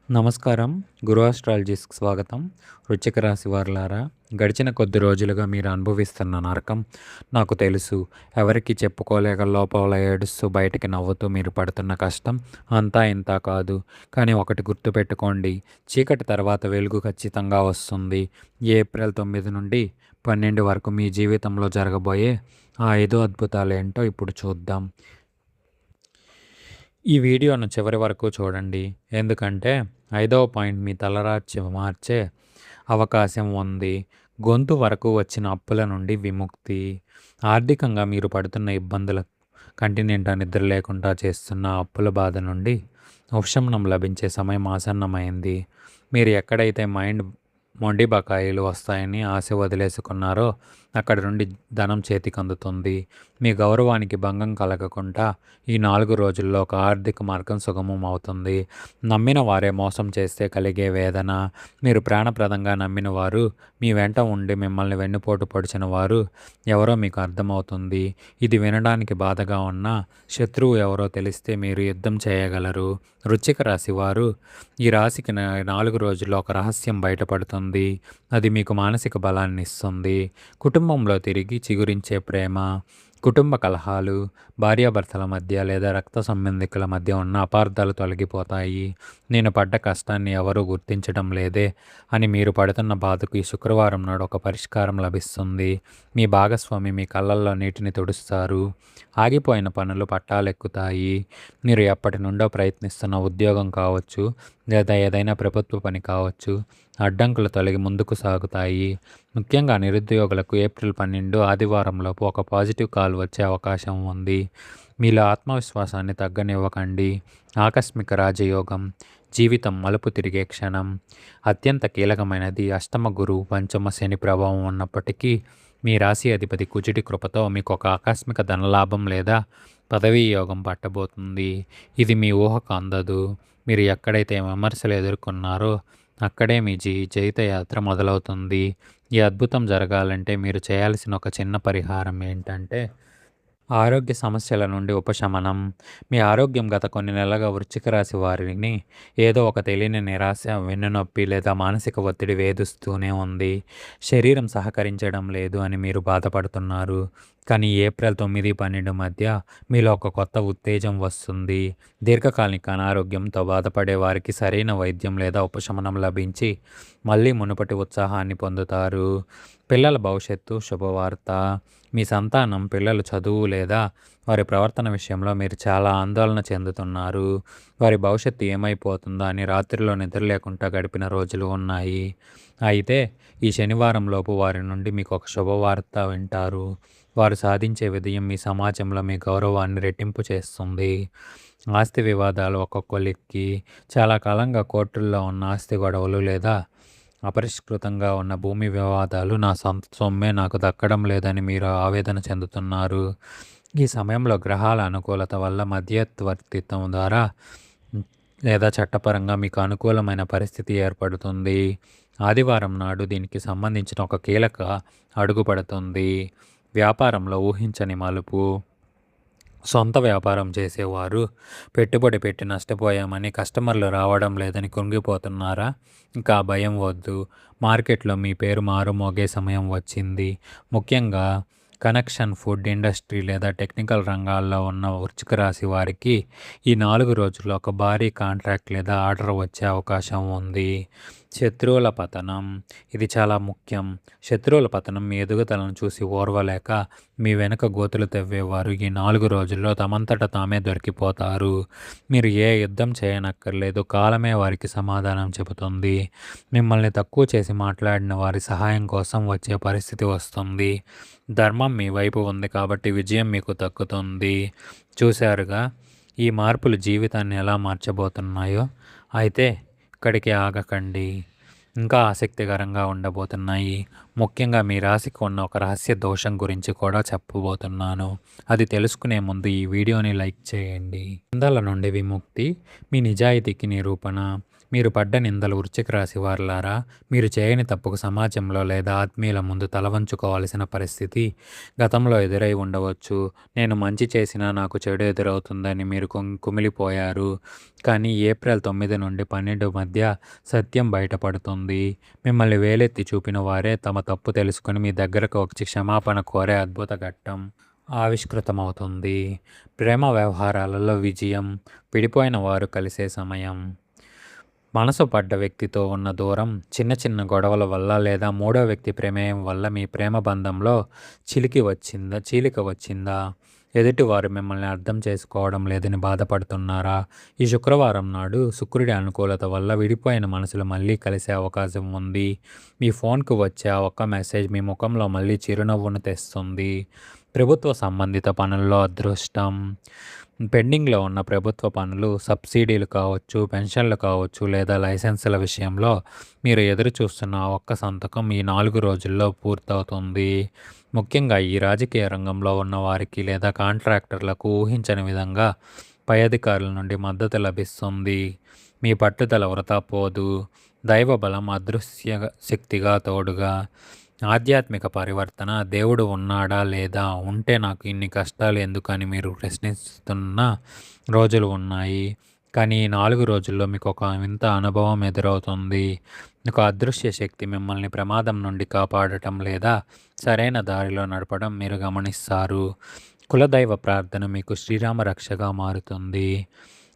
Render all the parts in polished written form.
నమస్కారం. గురు ఆస్ట్రాలజీస్‌కి స్వాగతం. వృశ్చిక రాశి వారులారా, గడిచిన కొద్ది రోజులుగా మీరు అనుభవిస్తున్న నరకం నాకు తెలుసు. ఎవరికీ చెప్పుకోలేక లోపల ఏడుస్తూ బయటికి నవ్వుతూ మీరు పడుతున్న కష్టం అంతా ఇంతా కాదు. కానీ ఒకటి గుర్తుపెట్టుకోండి, చీకటి తర్వాత వెలుగు ఖచ్చితంగా వస్తుంది. ఏప్రిల్ 9 నుండి 12 వరకు మీ జీవితంలో జరగబోయే ఆ 5 అద్భుతాలేంటో ఇప్పుడు చూద్దాం. ఈ వీడియోను చివరి వరకు చూడండి. ఎందుకంటే 5వ పాయింట్ మీ తలరాచి మార్చే అవకాశం ఉంది. గొంతు వరకు వచ్చిన అప్పుల నుండి విముక్తి. ఆర్థికంగా మీరు పడుతున్న ఇబ్బందుల, కంటి నిండా నిద్ర లేకుండా చేస్తున్న అప్పుల బాధ నుండి ఉపశమనం లభించే సమయం ఆసన్నమైంది. మీరు ఎక్కడైతే మొండి బకాయిలు వస్తాయని ఆశ వదిలేసుకున్నారో అక్కడి నుండి ధనం చేతికి అందుతుంది. మీ గౌరవానికి భంగం కలగకుండా ఈ 4 రోజుల్లో ఒక ఆర్థిక మార్గం సుగమం అవుతుంది. నమ్మిన వారే మోసం చేస్తే కలిగే వేదన, మీరు ప్రాణప్రదంగా నమ్మిన వారు, మీ వెంట ఉండి మిమ్మల్ని వెన్నుపోటు పొడిచిన వారు ఎవరో మీకు అర్థమవుతుంది. ఇది వినడానికి బాధగా ఉన్నా శత్రువు ఎవరో తెలిస్తే మీరు యుద్ధం చేయగలరు. వృశ్చిక రాశి వారు, ఈ రాశికి 4 రోజుల్లో ఒక రహస్యం బయటపడుతుంది. అది మీకు మానసిక బలాన్ని ఇస్తుంది. కుటుంబంలో తిరిగి చిగురించే ప్రేమ. కుటుంబ కలహాలు, భార్యాభర్తల మధ్య లేదా రక్త సంబంధికుల మధ్య ఉన్న అపార్థాలు తొలగిపోతాయి. నేను పడ్డ కష్టాన్ని ఎవరూ గుర్తించడం లేదే అని మీరు పడుతున్న బాధకు ఈ శుక్రవారం నాడు ఒక పరిష్కారం లభిస్తుంది. మీ భాగస్వామి మీ కళ్ళల్లో నీటిని తుడుస్తారు. ఆగిపోయిన పనులు పట్టాలెక్కుతాయి. మీరు ఎప్పటి నుండో ప్రయత్నిస్తున్న ఉద్యోగం కావచ్చు, లేదా ఏదైనా ప్రభుత్వ పని కావచ్చు, అడ్డంకులు తొలగి ముందుకు సాగుతాయి. ముఖ్యంగా నిరుద్యోగులకు ఏప్రిల్ 12 ఆదివారంలోపు ఒక పాజిటివ్ కాల్ వచ్చే అవకాశం ఉంది. మీలో ఆత్మవిశ్వాసాన్ని తగ్గనివ్వకండి. ఆకస్మిక రాజయోగం, జీవితం మలుపు తిరిగే క్షణం. అత్యంత కీలకమైనది, అష్టమ గురువు పంచమ శని ప్రభావం ఉన్నప్పటికీ మీ రాశి అధిపతి కుజుడి కృపతో మీకు ఒక ఆకస్మిక ధనలాభం లేదా పదవీ యోగం పట్టబోతుంది. ఇది మీ ఊహకు అందదు. మీరు ఎక్కడైతే విమర్శలు ఎదుర్కొన్నారో అక్కడే మీ జీవితయాత్ర మొదలవుతుంది. ఈ అద్భుతం జరగాలంటే మీరు చేయాల్సిన ఒక చిన్న పరిహారం ఏంటంటే, ఆరోగ్య సమస్యల నుండి ఉపశమనం. మీ ఆరోగ్యం గత కొన్ని నెలలుగా వృశ్చిక రాశి వారిని ఏదో ఒక తెలియని నిరాశ, వెన్నునొప్పి లేదా మానసిక ఒత్తిడి వేధిస్తూనే ఉంది. శరీరం సహకరించడం లేదు అని మీరు బాధపడుతున్నారు. కానీ ఏప్రిల్ 9, 12 మధ్య మీలో ఒక కొత్త ఉత్తేజం వస్తుంది. దీర్ఘకాలిక అనారోగ్యంతో బాధపడే వారికి సరైన వైద్యం లేదా ఉపశమనం లభించి మళ్ళీ మునుపటి ఉత్సాహాన్ని పొందుతారు. పిల్లల భవిష్యత్తు శుభవార్త. మీ సంతానం, పిల్లల చదువు లేదా వారి ప్రవర్తన విషయంలో మీరు చాలా ఆందోళన చెందుతున్నారు. వారి భవిష్యత్తు ఏమైపోతుందో అని రాత్రిలో నిద్ర లేకుండా గడిపిన రోజులు ఉన్నాయి. అయితే ఈ శనివారంలోపు వారి నుండి మీకు ఒక శుభవార్త వింటారు. వారు సాధించే విజయం మీ సమాజంలో మీ గౌరవాన్ని రెట్టింపు చేస్తుంది. ఆస్తి వివాదాలు ఒక కొలిక్కి. చాలా కాలంగా కోర్టుల్లో ఉన్న ఆస్తి గొడవలు లేదా అపరిష్కృతంగా ఉన్న భూమి వివాదాలు, నా సొంత సొమ్మే నాకు దక్కడం లేదని మీరు ఆవేదన చెందుతున్నారు. ఈ సమయంలో గ్రహాల అనుకూలత వల్ల మధ్యవర్తిత్వం ద్వారా లేదా చట్టపరంగా మీకు అనుకూలమైన పరిస్థితి ఏర్పడుతుంది. ఆదివారం నాడు దీనికి సంబంధించిన ఒక కీలక అడుగు పడుతుంది. వ్యాపారంలో ఊహించని మలుపు. సొంత వ్యాపారం చేసేవారు పెట్టుబడి పెట్టి నష్టపోయామని, కస్టమర్లు రావడం లేదని కృంగిపోతున్నారా? ఇంకా భయం వద్దు. మార్కెట్లో మీ పేరు మారుమోగే సమయం వచ్చింది. ముఖ్యంగా కనెక్షన్, ఫుడ్ ఇండస్ట్రీ లేదా టెక్నికల్ రంగాల్లో ఉన్న వృశ్చిక రాశి వారికి ఈ 4 రోజుల్లో ఒక భారీ కాంట్రాక్ట్ లేదా ఆర్డర్ వచ్చే అవకాశం ఉంది. శత్రువుల పతనం. ఇది చాలా ముఖ్యం. శత్రువుల పతనం మీ ఎదుగుదలను చూసి ఓర్వలేక మీ వెనుక గోతులు తవ్వేవారు ఈ 4 రోజుల్లో తమంతట తామే దొరికిపోతారు. మీరు ఏ యుద్ధం చేయనక్కర్లేదు. కాలమే వారికి సమాధానం చెబుతుంది. మిమ్మల్ని తక్కువ చేసి మాట్లాడిన వారి సహాయం కోసం వచ్చే పరిస్థితి వస్తుంది. ధర్మం మీ వైపు ఉంది కాబట్టి విజయం మీకు దక్కుతుంది. చూశారుగా ఈ మార్పులు జీవితాన్ని ఎలా మార్చబోతున్నాయో. అయితే ఇక్కడికి ఆగకండి. ఇంకా ఆసక్తికరంగా ఉండబోతున్నాయి. ముఖ్యంగా మీ రాశికి ఉన్న ఒక రహస్య దోషం గురించి కూడా చెప్పబోతున్నాను. అది తెలుసుకునే ముందు ఈ వీడియోని లైక్ చేయండి. నిందల నుండి విముక్తి, మీ నిజాయితీకి నిరూపణ. మీరు పడ్డ నిందలు వృశ్చిక రాశి వారలారా, మీరు చేయని తప్పుకు సమాజంలో లేదా ఆత్మీయుల ముందు తల వంచుకోవాల్సిన పరిస్థితి గతంలో ఎదురై ఉండవచ్చు. నేను మంచి చేసినా నాకు చెడు ఎదురవుతుందని మీరు కుమిలిపోయారు. కానీ ఏప్రిల్ 9 నుండి 12 మధ్య సత్యం బయటపడుతుంది. మిమ్మల్ని వేలెత్తి చూపిన వారే తమ తప్పు తెలుసుకొని మీ దగ్గరకు వచ్చి క్షమాపణ కోరే అద్భుత ఘట్టం ఆవిష్కృతమవుతుంది. ప్రేమ వ్యవహారాలలో విజయం, విడిపోయిన వారు కలిసే సమయం. మనసు పడ్డ వ్యక్తితో ఉన్న దూరం చిన్న చిన్న గొడవల వల్ల లేదా మూడో వ్యక్తి ప్రమేయం వల్ల మీ ప్రేమ బంధంలో చీలిక వచ్చిందా? ఎదుటివారు మిమ్మల్ని అర్థం చేసుకోవడం లేదని బాధపడుతున్నారా? ఈ శుక్రవారం నాడు శుక్రుడి అనుకూలత వల్ల విడిపోయిన మనసులు మళ్ళీ కలిసే అవకాశం ఉంది. మీ ఫోన్కు వచ్చే ఆ ఒక్క మెసేజ్ మీ ముఖంలో మళ్ళీ చిరునవ్వును తెస్తుంది. ప్రభుత్వ సంబంధిత పనుల్లో అదృష్టం. పెండింగ్లో ఉన్న ప్రభుత్వ పనులు, సబ్సిడీలు కావచ్చు, పెన్షన్లు కావచ్చు లేదా లైసెన్సుల విషయంలో మీరు ఎదురు చూస్తున్న ఆ ఒక్క సంతకం ఈ 4 రోజుల్లో పూర్తవుతుంది. ముఖ్యంగా ఈ రాజకీయ రంగంలో ఉన్న వారికి లేదా కాంట్రాక్టర్లకు ఊహించని విధంగా పై అధికారుల నుండి మద్దతు లభిస్తుంది. మీ పట్టుదల వృథా పోదు. దైవ బలం అదృశ్య శక్తిగా తోడుగా. ఆధ్యాత్మిక పరివర్తన. దేవుడు ఉన్నాడా లేదా, ఉంటే నాకు ఇన్ని కష్టాలు ఎందుకని మీరు ప్రశ్నిస్తున్న రోజులు ఉన్నాయి. కానీ ఈ 4 రోజుల్లో మీకు ఒక వింత అనుభవం ఎదురవుతుంది. ఒక అదృశ్య శక్తి మిమ్మల్ని ప్రమాదం నుండి కాపాడటం లేదా సరైన దారిలో నడపడం మీరు గమనిస్తారు. కులదైవ ప్రార్థన మీకు శ్రీరామ రక్షగా మారుతుంది.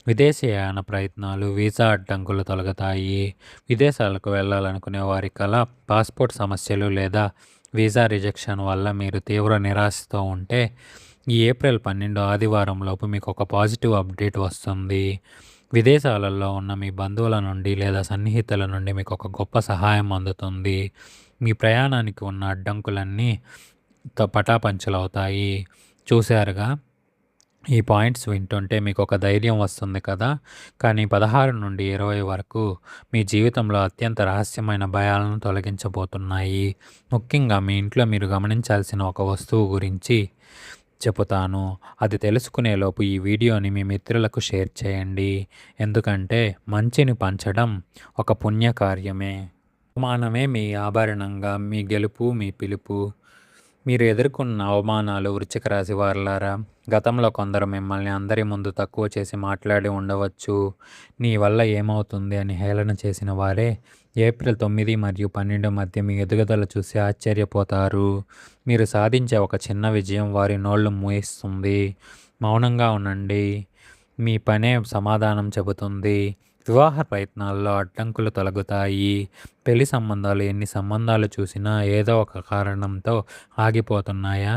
విదేశీయాన ప్రయత్నాలు, వీసా అడ్డంకులు తొలగుతాయి. విదేశాలకు వెళ్ళాలనుకునే వారి కల పాస్పోర్ట్ సమస్యలు లేదా వీసా రిజెక్షన్ వల్ల మీరు తీవ్ర నిరాశతో ఉంటే ఈ ఏప్రిల్ 12 ఆదివారం లోపు మీకు ఒక పాజిటివ్ అప్డేట్ వస్తుంది. విదేశాలలో ఉన్న మీ బంధువుల నుండి లేదా సన్నిహితుల నుండి మీకు ఒక గొప్ప సహాయం అందుతుంది. మీ ప్రయాణానికి ఉన్న అడ్డంకులన్నీ పటాపంచలవుతాయి. చూశారుగా, ఈ పాయింట్స్ వింటుంటే మీకు ఒక ధైర్యం వస్తుంది కదా. కానీ 16 నుండి 20 వరకు మీ జీవితంలో అత్యంత రహస్యమైన భయాలను తొలగించబోతున్నాయి. ముఖ్యంగా మీ ఇంట్లో మీరు గమనించాల్సిన ఒక వస్తువు గురించి చెబుతాను. అది తెలుసుకునేలోపు ఈ వీడియోని మీ మిత్రులకు షేర్ చేయండి. ఎందుకంటే మంచిని పంచడం ఒక పుణ్యకార్యమే. అవమానమే మీ ఆభరణంగా. మీ గెలుపు మీ పిలుపు. మీరు ఎదుర్కొన్న అవమానాలు వృశ్చిక రాశి వారలారా, గతంలో కొందరు మిమ్మల్ని అందరి ముందు తక్కువ చేసి మాట్లాడి ఉండవచ్చు. నీ వల్ల ఏమవుతుంది అని హేళన చేసిన వారే ఏప్రిల్ 9 మరియు 12 మధ్య మీ ఎదుగుదల చూసి ఆశ్చర్యపోతారు. మీరు సాధించే ఒక చిన్న విజయం వారి నోళ్లు మూయిస్తుంది. మౌనంగా ఉండండి. మీ పనే సమాధానం చెబుతుంది. వివాహ ప్రయత్నాల్లో అడ్డంకులు తొలగుతాయి. పెళ్లి సంబంధాలు ఎన్ని సంబంధాలు చూసినా ఏదో ఒక కారణంతో ఆగిపోతున్నాయా?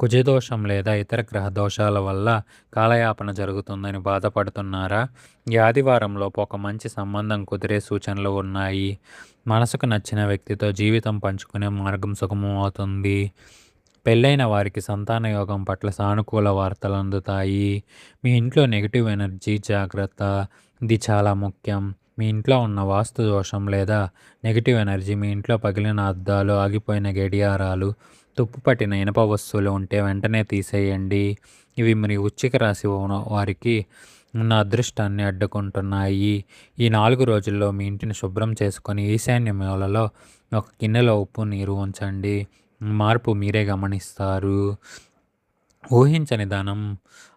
కుజదోషం లేదా ఇతర గ్రహ దోషాల వల్ల కాలయాపన జరుగుతుందని బాధపడుతున్నారా? ఈ ఆదివారంలోపు ఒక మంచి సంబంధం కుదిరే సూచనలు ఉన్నాయి. మనసుకు నచ్చిన వ్యక్తితో జీవితం పంచుకునే మార్గం సుగమం అవుతుంది. పెళ్ళైన వారికి సంతాన యోగం పట్ల సానుకూల వార్తలు అందుతాయి. మీ ఇంట్లో నెగిటివ్ ఎనర్జీ జాగ్రత్త. ఇది చాలా ముఖ్యం. మీ ఇంట్లో ఉన్న వాస్తు దోషం లేదా నెగిటివ్ ఎనర్జీ, మీ ఇంట్లో పగిలిన అద్దాలు, ఆగిపోయిన గడియారాలు, తుప్పు పట్టిన ఇనప వస్తువులు ఉంటే వెంటనే తీసేయండి. ఇవి మీ వృశ్చిక రాశి వారికి ఉన్న అదృష్టాన్ని అడ్డుకుంటున్నాయి. ఈ 4 రోజుల్లో మీ ఇంటిని శుభ్రం చేసుకొని ఈశాన్య మూలలో ఒక గిన్నెలో ఉప్పు నీరు ఉంచండి. మార్పు మీరే గమనిస్తారు. ఊహించని ధనం,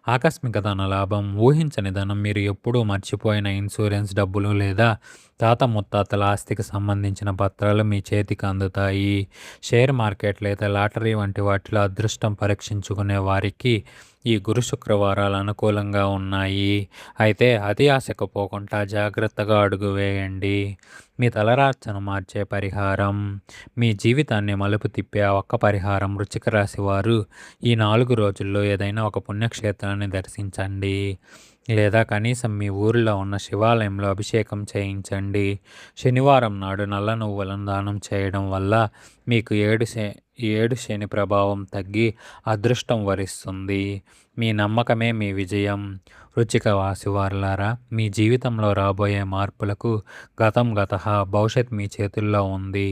ఆకస్మిక ధన లాభం. ఊహించని ధనం. మీరు ఎప్పుడూ మర్చిపోయిన ఇన్సూరెన్స్ డబ్బులు లేదా తాత ముత్తాతల ఆస్తికి సంబంధించిన పత్రాలు మీ చేతికి అందుతాయి. షేర్ మార్కెట్ లేదా లాటరీ వంటి వాటిలో అదృష్టం పరీక్షించుకునే వారికి ఈ గురు శుక్రవారాలు అనుకూలంగా ఉన్నాయి. అయితే అతి ఆశకు పోకుండా జాగ్రత్తగా అడుగు వేయండి. మీ తలరాచను మార్చే పరిహారం. మీ జీవితాన్ని మలుపు తిప్పే ఆ ఒక్క పరిహారం. వృశ్చిక రాశి వారు ఈ 4 రోజుల్లో ఏదైనా ఒక పుణ్యక్షేత్రాన్ని దర్శించండి. లేదా కనీసం మీ ఊరిలో ఉన్న శివాలయంలో అభిషేకం చేయించండి. శనివారం నాడు నల్ల నువ్వులను దానం చేయడం వల్ల మీకు ఏడు శని ప్రభావం తగ్గి అదృష్టం వరిస్తుంది. మీ నమ్మకమే మీ విజయం. వృశ్చిక రాశి వారలారా, మీ జీవితంలో రాబోయే మార్పులకు గతం గతః, భవిష్యత్ మీ చేతుల్లో ఉంది.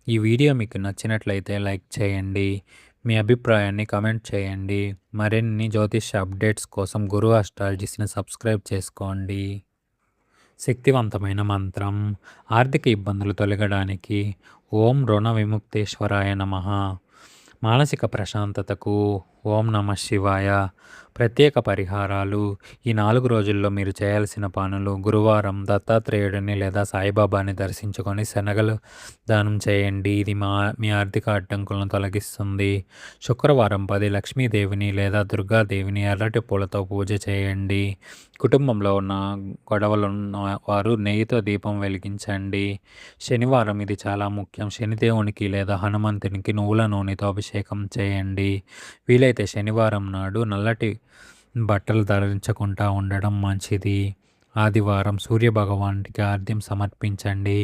ఈ వీడియో మీకు నచ్చినట్లయితే లైక్ చేయండి. మీ అభిప్రాయాన్ని కమెంట్ చేయండి. మరిన్ని జ్యోతిష్య అప్డేట్స్ కోసం గురు ఆస్ట్రాలజీస్ని సబ్స్క్రైబ్ చేసుకోండి. శక్తివంతమైన మంత్రం. ఆర్థిక ఇబ్బందులు తొలగడానికి ఓం రుణ విముక్తేశ్వరాయ నమః. మానసిక ప్రశాంతతకు ఓం నమః శివాయ. ప్రత్యేక పరిహారాలు. ఈ 4 రోజుల్లో మీరు చేయాల్సిన పనులు: గురువారం దత్తాత్రేయుడిని లేదా సాయిబాబాని దర్శించుకొని శనగలు దానం చేయండి. ఇది మీ ఆర్థిక అడ్డంకులను తొలగిస్తుంది. శుక్రవారం 10 లక్ష్మీదేవిని లేదా దుర్గాదేవిని ఎర్రటి పూలతో పూజ చేయండి. కుటుంబంలో ఉన్న గొడవలున్న వారు నెయ్యితో దీపం వెలిగించండి. శనివారం ఇది చాలా ముఖ్యం. శనిదేవునికి లేదా హనుమంతునికి నువ్వుల నూనెతో అభిషేకం చేయండి. వీలైతే శనివారం నాడు నల్లటి బట్టలు ధరించకుండా ఉండడం మంచిది. ఆదివారం సూర్యభగవానుడికి ఆర్ద్యం సమర్పించండి.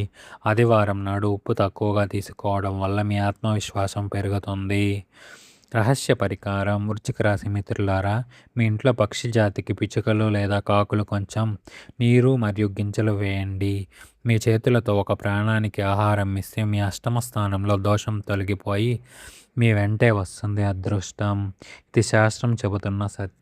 ఆదివారం నాడు ఉప్పు తక్కువగా తీసుకోవడం వల్ల మీ ఆత్మవిశ్వాసం పెరుగుతుంది. రహస్య పరికారం. వృశ్చిక రాశి మిత్రులారా, మీ ఇంట్లో పక్షి జాతికి పిచ్చుకలు లేదా కాకులు కొంచెం నీరు మరియు గింజలు వేయండి. మీ చేతులతో ఒక ప్రాణానికి ఆహారం ఇస్తే మీ అష్టమ స్థానంలో దోషం తొలగిపోయి మీ వెంటే వస్తుంది అదృష్టం. ఇది శాస్త్రం చెబుతున్న సత్యం.